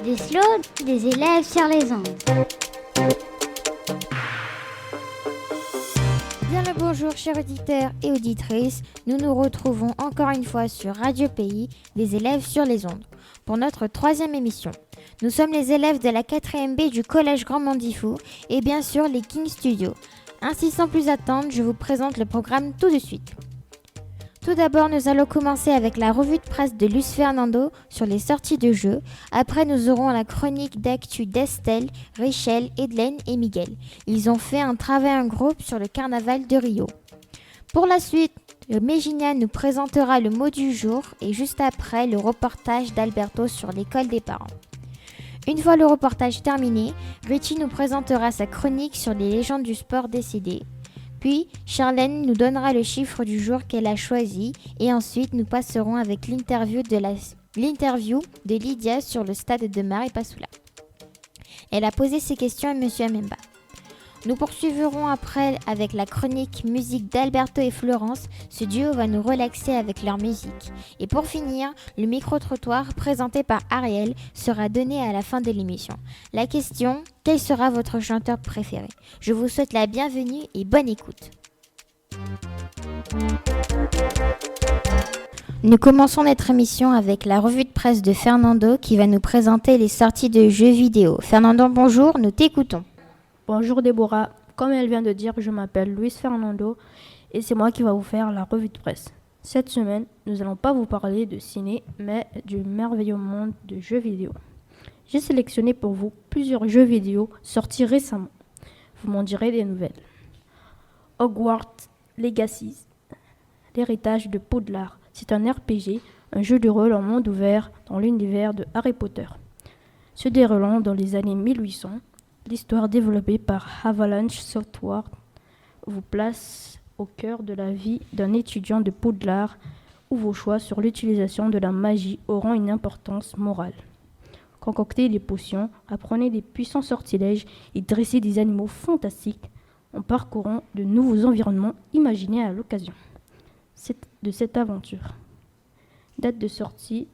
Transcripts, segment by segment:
des slows, des élèves sur les ondes. Bien le bonjour chers auditeurs et auditrices, nous nous retrouvons encore une fois sur Radio Pays, des élèves sur les ondes, pour notre 3e émission. Nous sommes les élèves de la 4e B du Collège Grand Mandifou et bien sûr les King Studios. Ainsi sans plus attendre, je vous présente le programme tout de suite. Tout d'abord, nous allons commencer avec la revue de presse de Luis Fernando sur les sorties de jeux. Après, nous aurons la chronique d'actu d'Estelle, Richel, Edlène et Miguel. Ils ont fait un travail en groupe sur le carnaval de Rio. Pour la suite, Mégina nous présentera le mot du jour et juste après, le reportage d'Alberto sur l'école des parents. Une fois le reportage terminé, Richie nous présentera sa chronique sur les légendes du sport décédées. Puis, Charlène nous donnera le chiffre du jour qu'elle a choisi et ensuite nous passerons avec l'interview de Lydia sur le stade de Maripasoula. Elle a posé ses questions à Monsieur Amemba. Nous poursuivrons après avec la chronique musique d'Alberto et Florence. Ce duo va nous relaxer avec leur musique. Et pour finir, le micro-trottoir présenté par Ariel sera donné à la fin de l'émission. La question, quel sera votre chanteur préféré? Je vous souhaite la bienvenue et bonne écoute. Nous commençons notre émission avec la revue de presse de Fernando qui va nous présenter les sorties de jeux vidéo. Fernando, bonjour, nous t'écoutons. Bonjour Déborah, comme elle vient de dire, je m'appelle Luis Fernando et c'est moi qui va vous faire la revue de presse. Cette semaine, nous n'allons pas vous parler de ciné, mais du merveilleux monde de jeux vidéo. J'ai sélectionné pour vous plusieurs jeux vidéo sortis récemment. Vous m'en direz des nouvelles. Hogwarts Legacy, l'héritage de Poudlard. C'est un RPG, un jeu de rôle en monde ouvert dans l'univers de Harry Potter. Se déroulant dans les années 1800, l'histoire développée par Avalanche Software vous place au cœur de la vie d'un étudiant de Poudlard où vos choix sur l'utilisation de la magie auront une importance morale. Concoctez des potions, apprenez des puissants sortilèges et dressez des animaux fantastiques en parcourant de nouveaux environnements imaginés à l'occasion de cette aventure. Date de sortie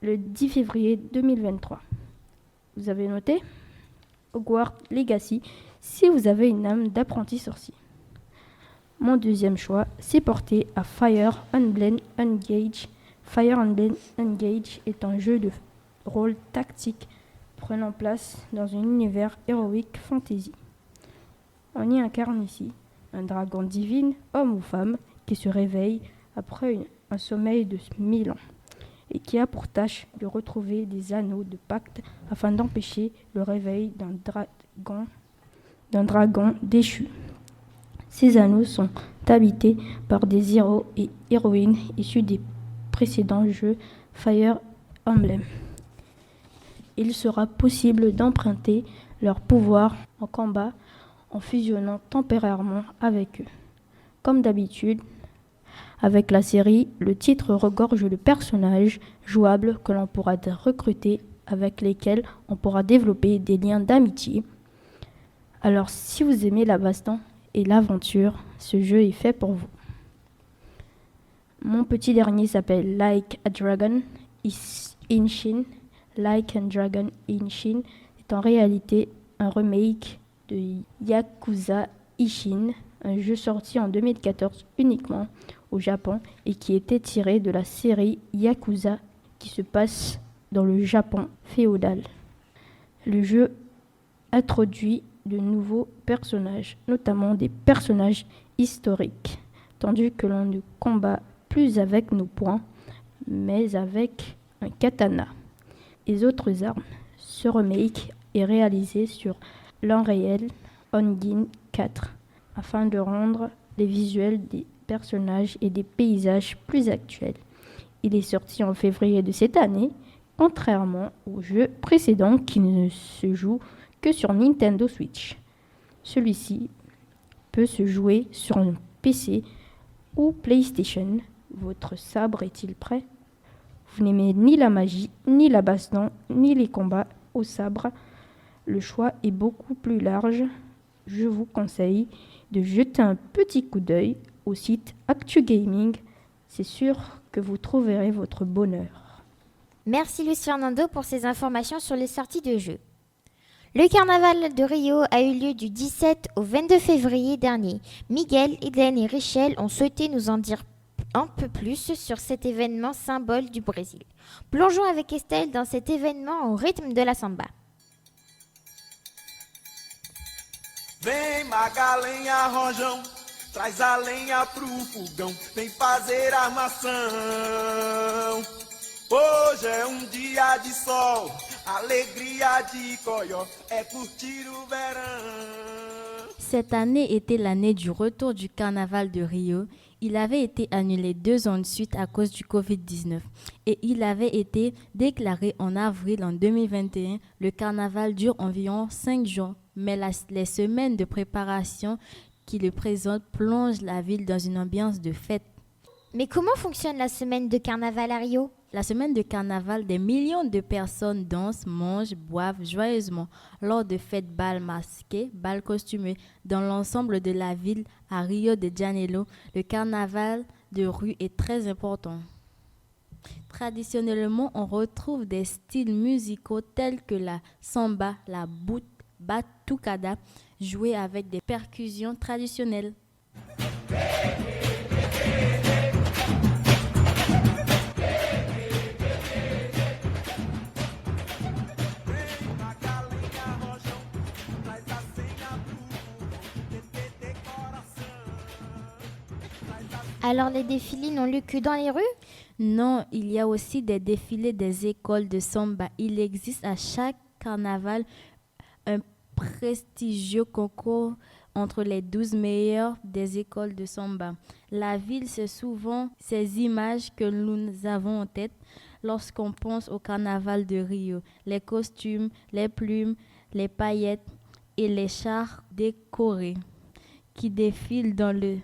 le 10 février 2023. Vous avez noté ? Hogwarts Legacy, si vous avez une âme d'apprenti sorcier. Mon deuxième choix, c'est porté à Fire Emblem Engage. Fire Emblem Engage est un jeu de rôle tactique prenant place dans un univers héroïque fantasy. On y incarne ici un dragon divin, homme ou femme, qui se réveille après un sommeil de 1000 ans et qui a pour tâche de retrouver des anneaux de pacte afin d'empêcher le réveil d'un dragon déchu. Ces anneaux sont habités par des héros et héroïnes issus des précédents jeux Fire Emblem. Il sera possible d'emprunter leur pouvoir en combat en fusionnant temporairement avec eux. Comme d'habitude, avec la série, le titre regorge de personnages jouables que l'on pourra recruter, avec lesquels on pourra développer des liens d'amitié. Alors, si vous aimez la baston et l'aventure, ce jeu est fait pour vous. Mon petit dernier s'appelle Like a Dragon Ishin. Like a Dragon Ishin est en réalité un remake de Yakuza Ishin, un jeu sorti en 2014 uniquement au Japon et qui était tiré de la série Yakuza qui se passe dans le Japon féodal. Le jeu introduit de nouveaux personnages, notamment des personnages historiques, tandis que l'on ne combat plus avec nos poings, mais avec un katana. Les autres armes. Ce remake est réalisé sur l'Unreal Engine 4 afin de rendre les visuels des personnages et des paysages plus actuels. Il est sorti en février de cette année, contrairement au jeu précédent qui ne se joue que sur Nintendo Switch. Celui-ci peut se jouer sur un PC ou PlayStation. Votre sabre est-il prêt? Vous n'aimez ni la magie, ni la baston, ni les combats au sabre. Le choix est beaucoup plus large. Je vous conseille de jeter un petit coup d'œil au site Actu Gaming. C'est sûr que vous trouverez votre bonheur. Merci Luis Fernando pour ces informations sur les sorties de jeux. Le carnaval de Rio a eu lieu du 17 au 22 février dernier. Miguel, Hélène et Richel ont souhaité nous en dire un peu plus sur cet événement symbole du Brésil. Plongeons avec Estelle dans cet événement au rythme de la samba. Vem Magalenha Rojão, traz a lenha pro fogão, vem fazer armação. Hoje é dia de sol, alegria de coió, é curtir o verão. Cette année était l'année du retour du carnaval de Rio. Il avait été annulé 2 ans de suite à cause du Covid-19 et il avait été déclaré en avril en 2021. Le carnaval dure environ 5 jours, mais les semaines de préparation qui le présentent plongent la ville dans une ambiance de fête. Mais comment fonctionne la semaine de carnaval à Rio ? La semaine de carnaval, des millions de personnes dansent, mangent, boivent joyeusement lors de fêtes bals masqués, bals costumés. Dans l'ensemble de la ville, à Rio de Janeiro, le carnaval de rue est très important. Traditionnellement, on retrouve des styles musicaux tels que la samba, la batucada, joués avec des percussions traditionnelles. Alors les défilés n'ont lieu que dans les rues ? Non, il y a aussi des défilés des écoles de samba. Il existe à chaque carnaval un prestigieux concours entre les 12 meilleurs des écoles de samba. La ville, c'est souvent ces images que nous avons en tête lorsqu'on pense au carnaval de Rio. Les costumes, les plumes, les paillettes et les chars décorés qui défilent dans le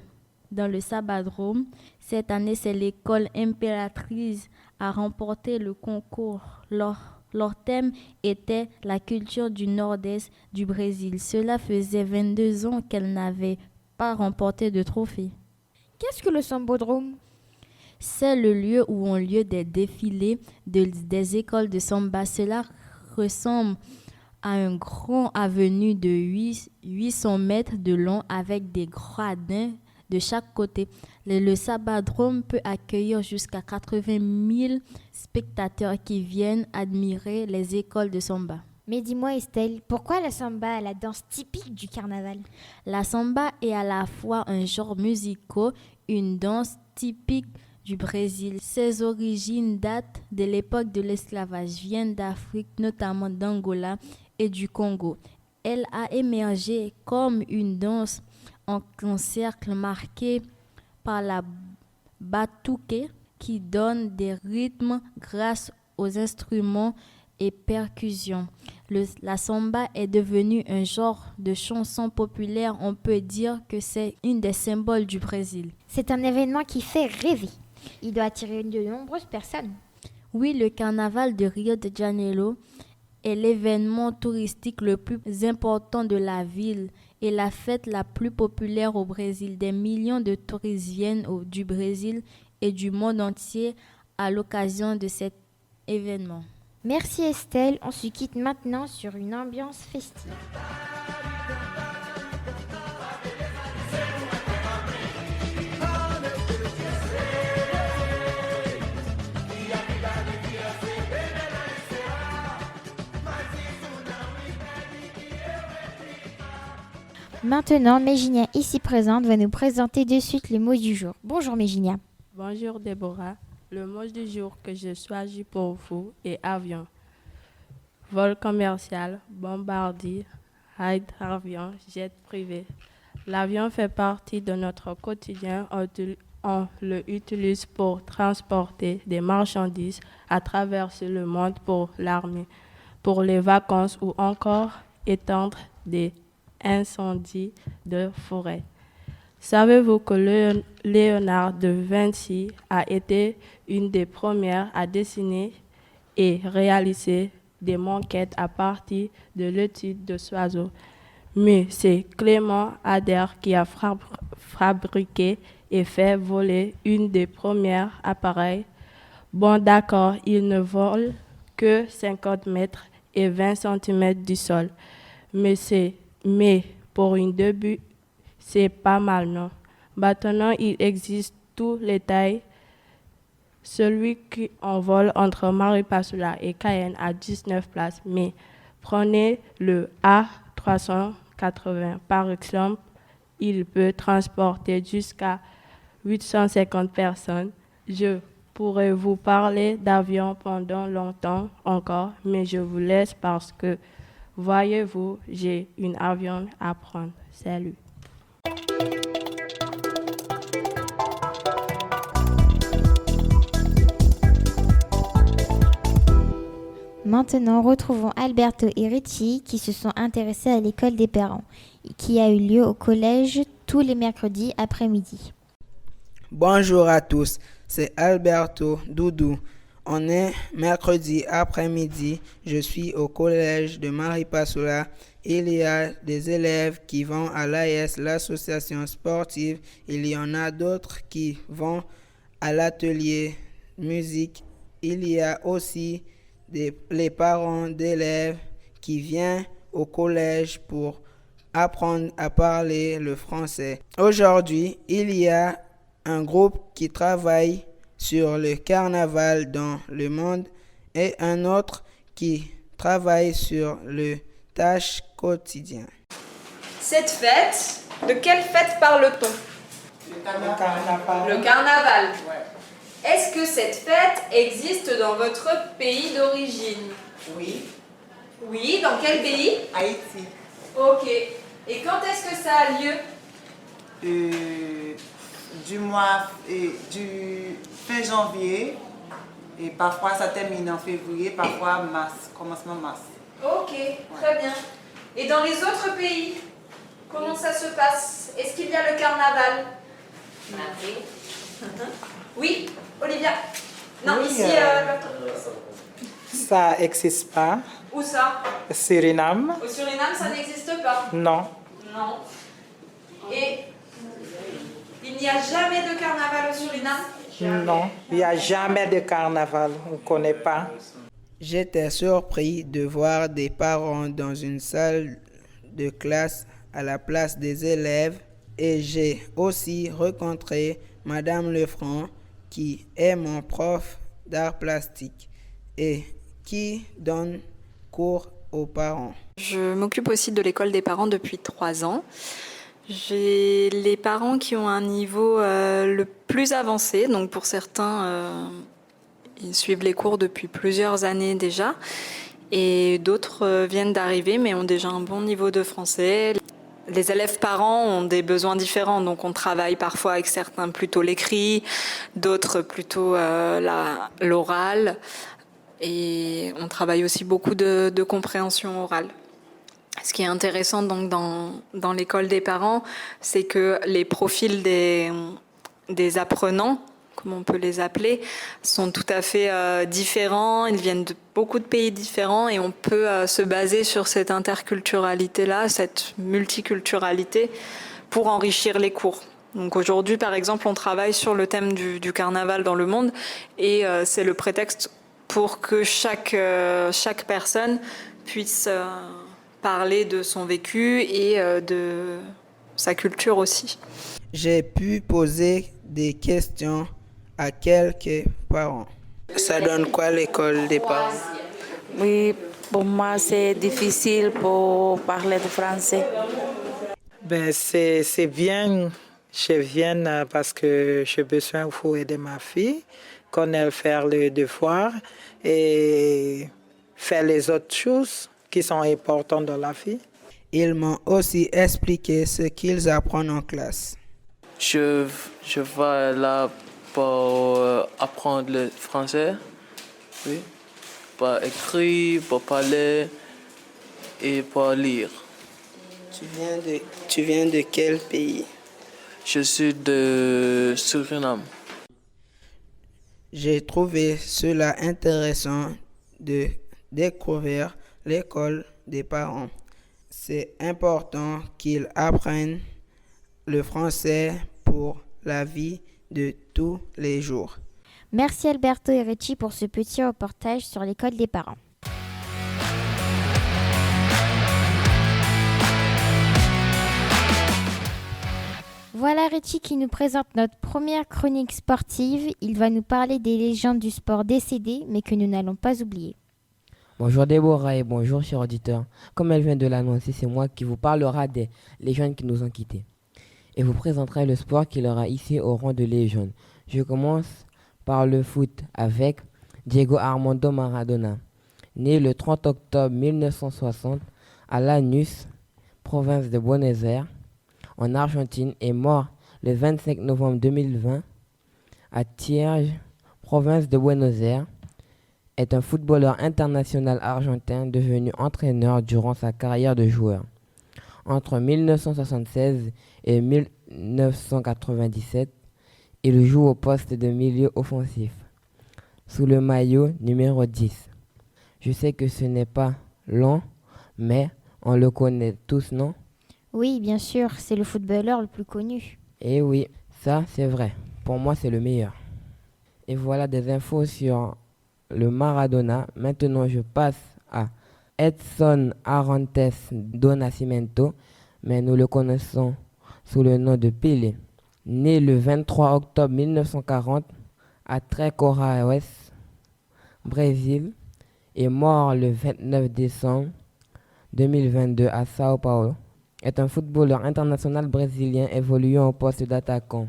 Sabadrome. Cette année, c'est l'école impératrice à remporter le concours. Leur thème était la culture du nord-est du Brésil. Cela faisait 22 ans qu'elle n'avait pas remporté de trophée. Qu'est-ce que le Sambodrome ? C'est le lieu où ont lieu des défilés des écoles de samba. Cela ressemble à un grand avenue de 800 mètres de long avec des gradins de chaque côté. Le Sabadrome peut accueillir jusqu'à 80 000 spectateurs qui viennent admirer les écoles de samba. Mais dis-moi Estelle, pourquoi la samba est la danse typique du carnaval ? La samba est à la fois un genre musical, une danse typique du Brésil. Ses origines datent de l'époque de l'esclavage, viennent d'Afrique, notamment d'Angola et du Congo. Elle a émergé comme une danse en cercle marqué par la batuque qui donne des rythmes grâce aux instruments et percussions. La samba est devenue un genre de chanson populaire. On peut dire que c'est une des symboles du Brésil. C'est un événement qui fait rêver. Il doit attirer de nombreuses personnes. Oui, le carnaval de Rio de Janeiro est l'événement touristique le plus important de la ville et la fête la plus populaire au Brésil. Des millions de touristes viennent du Brésil et du monde entier à l'occasion de cet événement. Merci Estelle, on se quitte maintenant sur une ambiance festive. Maintenant, Méginia, ici présente, va nous présenter de suite les mots du jour. Bonjour Méginia. Bonjour Déborah. Le mot du jour que j'ai choisi pour vous est avion. Vol commercial, bombardier, hydravion, jet privé. L'avion fait partie de notre quotidien. On le utilise pour transporter des marchandises à travers le monde pour l'armée, pour les vacances ou encore éteindre des incendies de forêt. Savez-vous que Léonard de Vinci a été une des premières à dessiner et réaliser des maquettes à partir de l'étude de oiseaux? Mais c'est Clément Ader qui a fabriqué et fait voler une des premières appareils Bon, d'accord, ils ne volent que 50 mètres et 20 centimètres du sol. Mais pour une début, c'est pas mal, non? Maintenant, il existe toutes les tailles. Celui qui envole entre Maripasoula et Cayenne a 19 places, mais prenez le A380 par exemple, il peut transporter jusqu'à 850 personnes. Je pourrais vous parler d'avion pendant longtemps encore, mais je vous laisse parce que, voyez-vous, j'ai un avion à prendre. Salut. Maintenant, retrouvons Alberto et Richie qui se sont intéressés à l'école des parents, qui a eu lieu au collège tous les mercredis après-midi. Bonjour à tous, c'est Alberto Doudou. On est mercredi après-midi, je suis au collège de Maripasoula. Il y a des élèves qui vont à l'AS, l'association sportive. Il y en a d'autres qui vont à l'atelier musique. Il y a aussi les parents d'élèves qui viennent au collège pour apprendre à parler le français. Aujourd'hui, il y a un groupe qui travaille sur le carnaval dans le monde et un autre qui travaille sur le tâche quotidien. Cette fête, de quelle fête parle-t-on? Le carnaval. Ouais. Est-ce que cette fête existe dans votre pays d'origine? Oui, Oui, dans quel pays? Haïti. Ok. Et quand est-ce que ça a lieu? Du fin janvier, et parfois ça termine en février, parfois mars, commencement mars. Ok, très bien. Et dans les autres pays, comment ça se passe? Est-ce qu'il y a le carnaval? Oui, Olivia. Non, Oui, ici. ça n'existe pas. Où ça? Suriname, Au Suriname, ça n'existe pas. non. Non. Et il n'y a jamais de carnaval au Suriname? Non, il n'y a jamais de carnaval, on ne connaît pas. J'étais surpris de voir des parents dans une salle de classe à la place des élèves et j'ai aussi rencontré Madame Lefranc qui est mon prof d'art plastique et qui donne cours aux parents. Je m'occupe aussi de l'école des parents depuis 3 ans. J'ai les parents qui ont un niveau le plus avancé, donc pour certains, ils suivent les cours depuis plusieurs années déjà, et d'autres viennent d'arriver mais ont déjà un bon niveau de français. Les élèves parents ont des besoins différents, donc on travaille parfois avec certains plutôt l'écrit, d'autres plutôt l'oral, et on travaille aussi beaucoup de compréhension orale. Ce qui est intéressant donc dans l'école des parents, c'est que les profils des apprenants, comme on peut les appeler, sont tout à fait différents. Ils viennent de beaucoup de pays différents et on peut se baser sur cette interculturalité-là, cette multiculturalité, pour enrichir les cours. Donc aujourd'hui, par exemple, on travaille sur le thème du carnaval dans le monde et c'est le prétexte pour que chaque personne puisse parler de son vécu et de sa culture aussi. J'ai pu poser des questions à quelques parents. Ça donne quoi l'école des parents? Oui, pour moi c'est difficile pour parler de français. Ben, c'est bien, je viens parce que j'ai besoin pour aider ma fille, qu'on elle faire le devoir et faire les autres choses qui sont importantes dans la vie. Ils m'ont aussi expliqué ce qu'ils apprennent en classe. Je vais là pour apprendre le français, oui, pour écrire, pour parler et pour lire. Tu viens de quel pays? Je suis de Suriname. J'ai trouvé cela intéressant de découvrir l'école des parents. C'est important qu'ils apprennent le français pour la vie de tous les jours. Merci Alberto et Richie pour ce petit reportage sur l'école des parents. Voilà Richie qui nous présente notre première chronique sportive. Il va nous parler des légendes du sport décédées, mais que nous n'allons pas oublier. Bonjour Déborah et bonjour chers auditeurs. Comme elle vient de l'annoncer, c'est moi qui vous parlera des légendes qui nous ont quittés. Et vous présenterai le sport qui leur a hissé au rang de légende. Je commence par le foot avec Diego Armando Maradona. Né le 30 octobre 1960 à Lanús, province de Buenos Aires, en Argentine, et mort le 25 novembre 2020 à Thiers, province de Buenos Aires, est un footballeur international argentin devenu entraîneur durant sa carrière de joueur. Entre 1976 et 1997, il joue au poste de milieu offensif, sous le maillot numéro 10. Je sais que ce n'est pas long, mais on le connaît tous, non ? Oui, bien sûr, c'est le footballeur le plus connu. Eh oui, ça c'est vrai. Pour moi, c'est le meilleur. Et voilà des infos sur le Maradona. Maintenant, je passe à Edson Arantes do Nascimento, mais nous le connaissons sous le nom de Pelé. Né le 23 octobre 1940 à Trecoraes, Brésil, et mort le 29 décembre 2022 à Sao Paulo, est un footballeur international brésilien évoluant au poste d'attaquant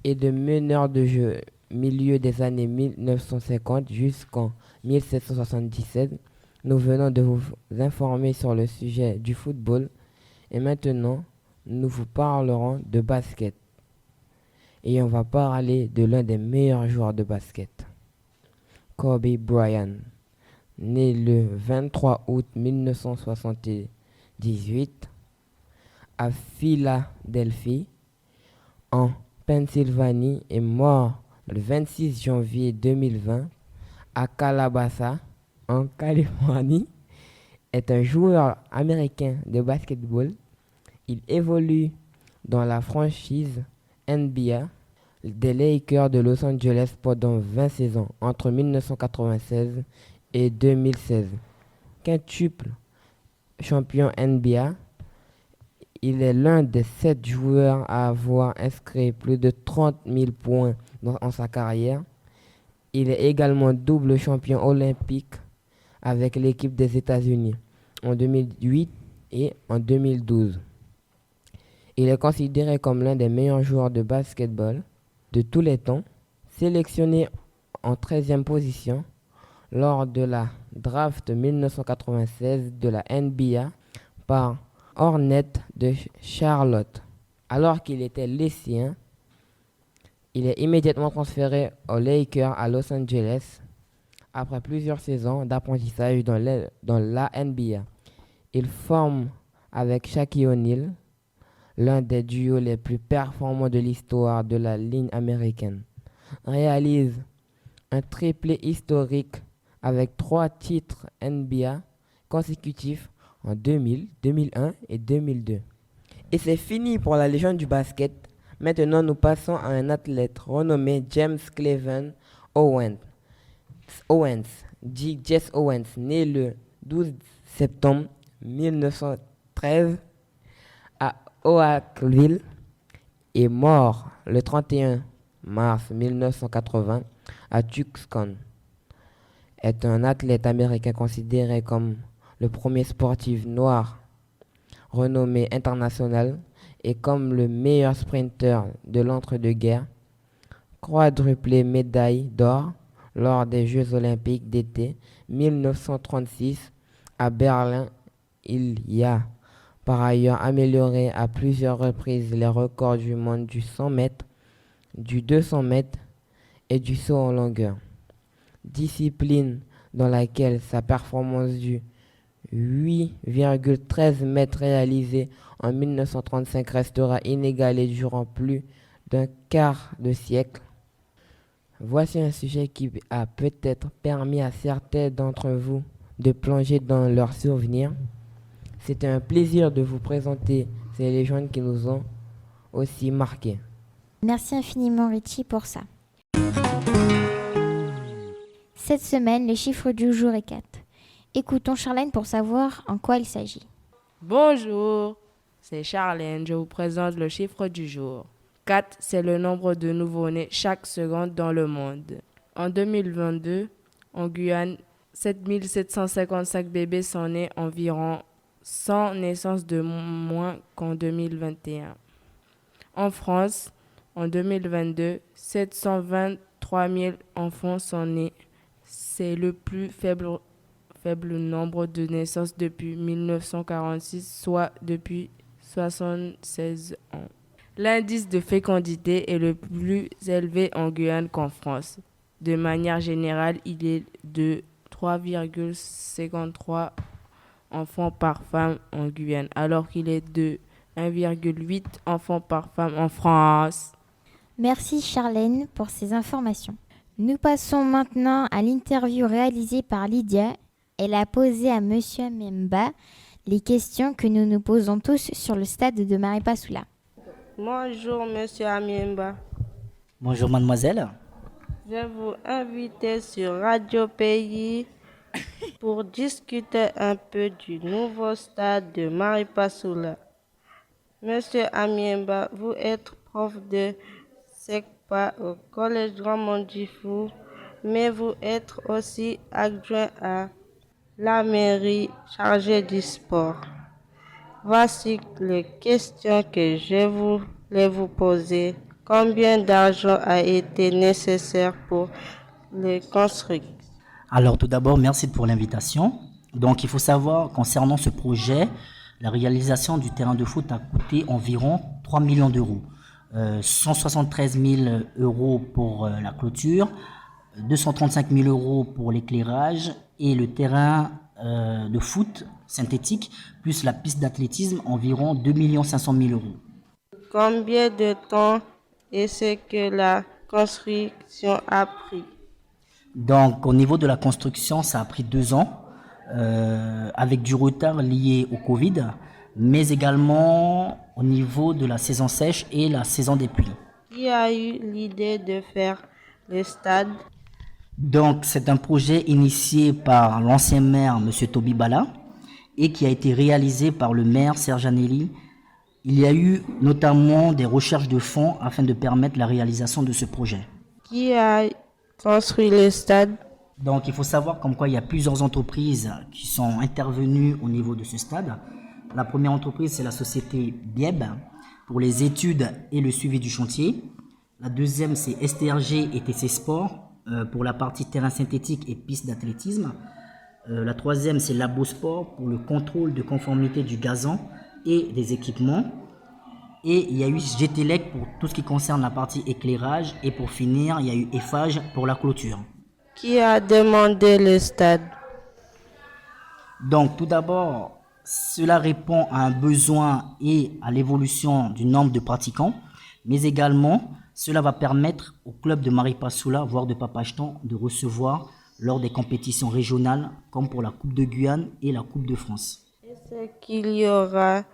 et de meneur de jeu milieu des années 1950 jusqu'en 1777. Nous venons de vous informer sur le sujet du football et maintenant nous vous parlerons de basket. Et on va parler de l'un des meilleurs joueurs de basket, Kobe Bryant. Né le 23 août 1978 à Philadelphie, en Pennsylvanie, et mort le 26 janvier 2020 à Calabasas, en Californie, est un joueur américain de basketball. Il évolue dans la franchise NBA des Lakers de Los Angeles pendant 20 saisons, entre 1996 et 2016. Quintuple champion NBA, il est l'un des 7 joueurs à avoir inscrit plus de 30 000 points en sa carrière. Il est également double champion olympique avec l'équipe des États-Unis en 2008 et en 2012. Il est considéré comme l'un des meilleurs joueurs de basketball de tous les temps, sélectionné en 13e position lors de la draft 1996 de la NBA par Hornets de Charlotte. Alors qu'il était lycéen, il est immédiatement transféré aux Lakers à Los Angeles après plusieurs saisons d'apprentissage dans la NBA. Il forme avec Shaquille O'Neal l'un des duos les plus performants de l'histoire de la ligne américaine. Réalise un triplé historique avec 3 titres NBA consécutifs en 2000, 2001 et 2002. Et c'est fini pour la légende du basket. Maintenant, nous passons à un athlète renommé James Cleveland Owens, dit Jesse Owens, né le 12 septembre 1913 à Oakville et mort le 31 mars 1980 à Tucson, est un athlète américain considéré comme le premier sportif noir renommé international et comme le meilleur sprinter de l'entre-deux-guerres, quadruplé médaille d'or lors des Jeux olympiques d'été 1936 à Berlin. Il y a par ailleurs amélioré à plusieurs reprises les records du monde du 100 mètres, du 200 mètres et du saut en longueur, discipline dans laquelle sa performance du 8,13 mètres réalisé en 1935 restera inégalée durant plus d'un quart de siècle. Voici un sujet qui a peut-être permis à certains d'entre vous de plonger dans leurs souvenirs. C'était un plaisir de vous présenter ces légendes qui nous ont aussi marqués. Merci infiniment Richie pour ça. Cette semaine, le chiffre du jour est 4. Écoutons Charlène pour savoir en quoi il s'agit. Bonjour, c'est Charlène. Je vous présente le chiffre du jour. 4, c'est le nombre de nouveau-nés chaque seconde dans le monde. En 2022, en Guyane, 7755 bébés sont nés, environ 100 naissances de moins qu'en 2021. En France, en 2022, 723 000 enfants sont nés. C'est le plus faible nombre de naissances depuis 1946, soit depuis 76 ans. L'indice de fécondité est le plus élevé en Guyane qu'en France. De manière générale, il est de 3,53 enfants par femme en Guyane, alors qu'il est de 1,8 enfants par femme en France. Merci Charlène pour ces informations. Nous passons maintenant à l'interview réalisée par Lydia. Elle a posé à Monsieur Miemba les questions que nous nous posons tous sur le stade de Maripasoula. Bonjour Monsieur Amiemba. Bonjour mademoiselle. Je vous invite sur Radio Pays pour discuter un peu du nouveau stade de Maripasoula. Monsieur Amiemba, vous êtes prof de SECPA au Collège Grand Mondifou, mais vous êtes aussi adjoint à la mairie chargée du sport. Voici les questions que je voulais vous poser. Combien d'argent a été nécessaire pour les construire? Alors tout d'abord, merci pour l'invitation. Donc il faut savoir, concernant ce projet, la réalisation du terrain de foot a coûté environ 3 millions d'euros. 173 000 euros pour la clôture, 235 000 euros pour l'éclairage et le terrain de foot synthétique, plus la piste d'athlétisme, environ 2 500 000 euros. Combien de temps est-ce que la construction a pris? Donc au niveau de la construction, ça a pris 2 ans, avec du retard lié au Covid, mais également au niveau de la saison sèche et la saison des pluies. Qui a eu l'idée de faire le stade? Donc c'est un projet initié par l'ancien maire M. Toby Bala et qui a été réalisé par le maire Serge Anelli. Il y a eu notamment des recherches de fonds afin de permettre la réalisation de ce projet. Qui a construit le stade? Donc il faut savoir comme quoi il y a plusieurs entreprises qui sont intervenues au niveau de ce stade. La première entreprise, c'est la société Bieb pour les études et le suivi du chantier. La deuxième, c'est STRG et TC Sport pour la partie terrain synthétique et piste d'athlétisme. La troisième, c'est Labo Sport pour le contrôle de conformité du gazon et des équipements. Et il y a eu GTLEC pour tout ce qui concerne la partie éclairage. Et pour finir, il y a eu Eiffage pour la clôture. Qui a demandé le stade? Donc tout d'abord, cela répond à un besoin et à l'évolution du nombre de pratiquants, mais également cela va permettre au club de Maripasoula, voire de Papachton, de recevoir lors des compétitions régionales comme pour la Coupe de Guyane et la Coupe de France. Est-ce qu'il y aura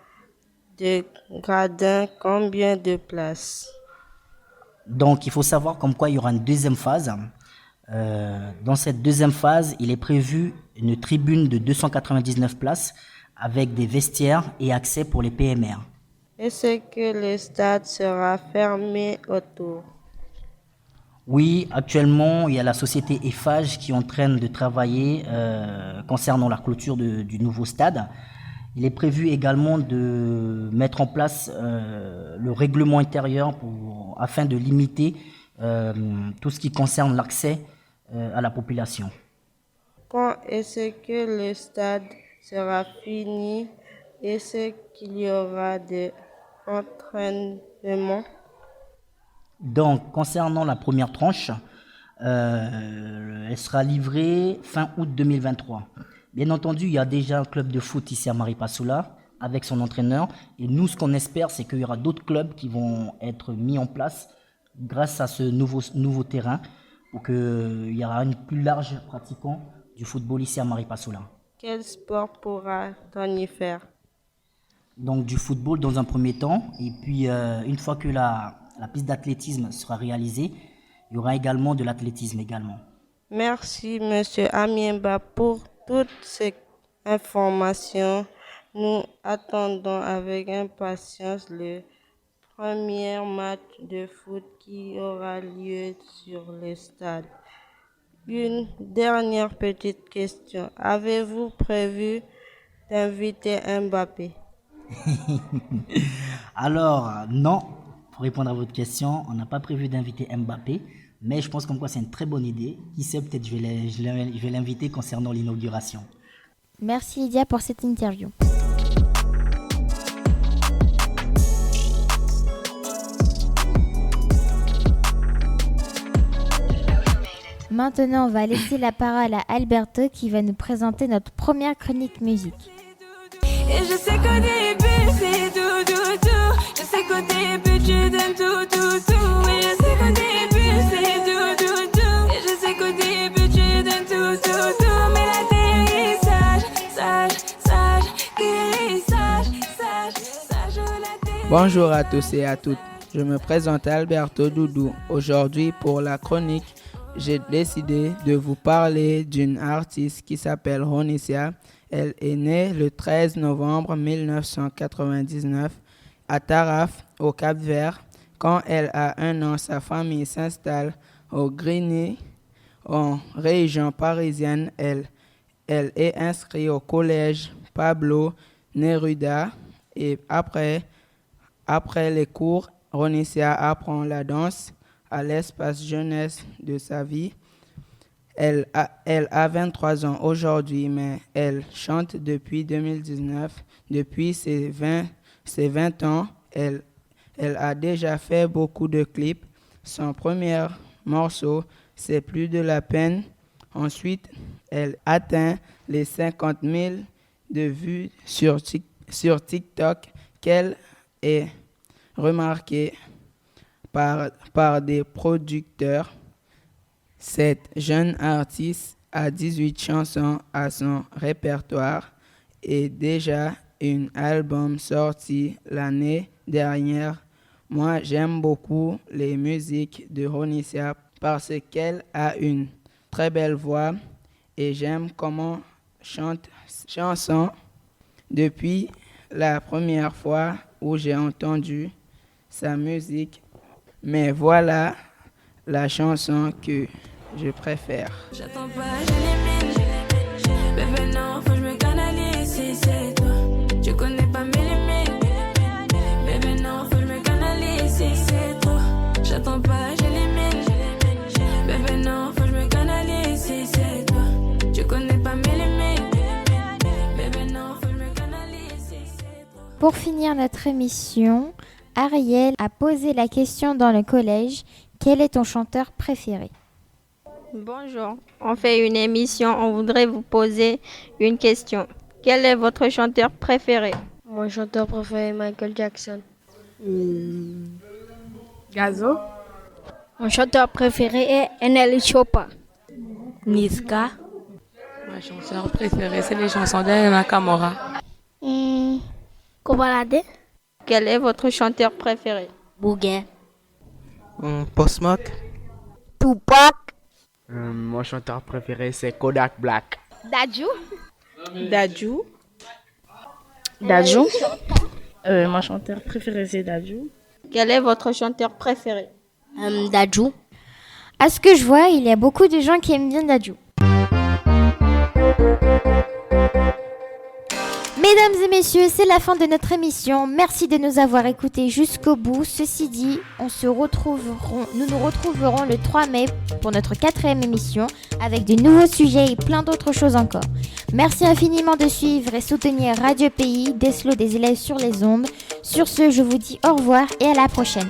des gradins? Combien de places? Donc il faut savoir comme quoi il y aura une deuxième phase. Dans cette deuxième phase, il est prévu une tribune de 299 places avec des vestiaires et accès pour les PMR. Est-ce que le stade sera fermé autour? Oui, actuellement, il y a la société Eiffage qui est en train de travailler concernant la clôture du nouveau stade. Il est prévu également de mettre en place le règlement intérieur afin de limiter tout ce qui concerne l'accès à la population. Quand est-ce que le stade sera fini? Est-ce qu'il y aura des entraînements? Donc, concernant la première tranche, elle sera livrée fin août 2023. Bien entendu, il y a déjà un club de foot ici à Maripasoula avec son entraîneur. Et nous, ce qu'on espère, c'est qu'il y aura d'autres clubs qui vont être mis en place grâce à ce nouveau terrain pour qu'il y aura une plus large pratiquant du football ici à Maripasoula. Quel sport pourra-t-on y faire? Donc du football dans un premier temps. Et puis, une fois que la piste d'athlétisme sera réalisée, il y aura également de l'athlétisme également. Merci, Monsieur Amiemba, pour toutes ces informations. Nous attendons avec impatience le premier match de foot qui aura lieu sur le stade. Une dernière petite question. Avez-vous prévu d'inviter Mbappé? Alors, non, pour répondre à votre question, on n'a pas prévu d'inviter Mbappé, mais je pense comme quoi c'est une très bonne idée. Qui sait, peut-être je vais l'inviter concernant l'inauguration. Merci Lydia pour cette interview. Maintenant, on va laisser la parole à Alberto qui va nous présenter notre première chronique musique. Et je sais qu'au début c'est tout, tout, tout. Je sais qu'au début tu donnes tout, tout, tout. Et je sais qu'au début c'est tout, tout, tout. Et je sais qu'au début tu donnes tout, tout, tout. Mais l'atterrissage, sage, sage, guérissage, sage, sage, l'atterrissage. Bonjour à tous et à toutes. Je me présente Alberto Doudou. Aujourd'hui, pour la chronique, j'ai décidé de vous parler d'une artiste qui s'appelle Ronisia. Elle est née le 13 novembre 1999 à Taraf, au Cap-Vert. Quand elle a 1 an, sa famille s'installe au Grigny, en région parisienne. Elle est inscrite au collège Pablo Neruda et après les cours, Ronisia apprend la danse à l'espace jeunesse de sa vie. Elle a 23 ans aujourd'hui, mais elle chante depuis 2019. Depuis ses 20 ans, elle a déjà fait beaucoup de clips. Son premier morceau, c'est Plus de la peine. Ensuite, elle atteint les 50 000 de vues sur TikTok, qu'elle est remarquée par des producteurs. Cette jeune artiste a 18 chansons à son répertoire et déjà un album sorti l'année dernière. Moi, j'aime beaucoup les musiques de Ronisia parce qu'elle a une très belle voix et j'aime comment chante chanson depuis la première fois où j'ai entendu sa musique. Mais voilà la chanson que je préfère. J'attends pas, je l'émine. Bébé, non, faut que je me canalise si c'est toi. Je connais pas mes limites. Bébé, non, faut que je me canalise si c'est toi. J'attends pas, je l'émine. Bébé, non, faut que je me canalise si c'est toi. Je connais pas mes limites. Bébé, non, faut que je me canalise si c'est toi. Pour finir notre émission, Ariel a posé la question dans le collège. Quel est ton chanteur préféré? Bonjour, on fait une émission, on voudrait vous poser une question. Quel est votre chanteur préféré? Mon chanteur préféré est Michael Jackson. Gazo. Mon chanteur préféré est Enel Chopa. Niska. Ma chanson préférée, c'est les chansons d'Anna Nakamura. Kobalade. Quel est votre chanteur préféré? Bouguet. Post Smoke. Tupac. Mon chanteur préféré, c'est Kodak Black. Dadju. Mon chanteur préféré, c'est Dadju. Quel est votre chanteur préféré? Dadju. À ce que je vois, il y a beaucoup de gens qui aiment bien Dadju. Mesdames et messieurs, c'est la fin de notre émission. Merci de nous avoir écoutés jusqu'au bout. Ceci dit, nous nous retrouverons le 3 mai pour notre 4e émission avec de nouveaux sujets et plein d'autres choses encore. Merci infiniment de suivre et soutenir Radio Pays, Deslo des élèves sur les ondes. Sur ce, je vous dis au revoir et à la prochaine.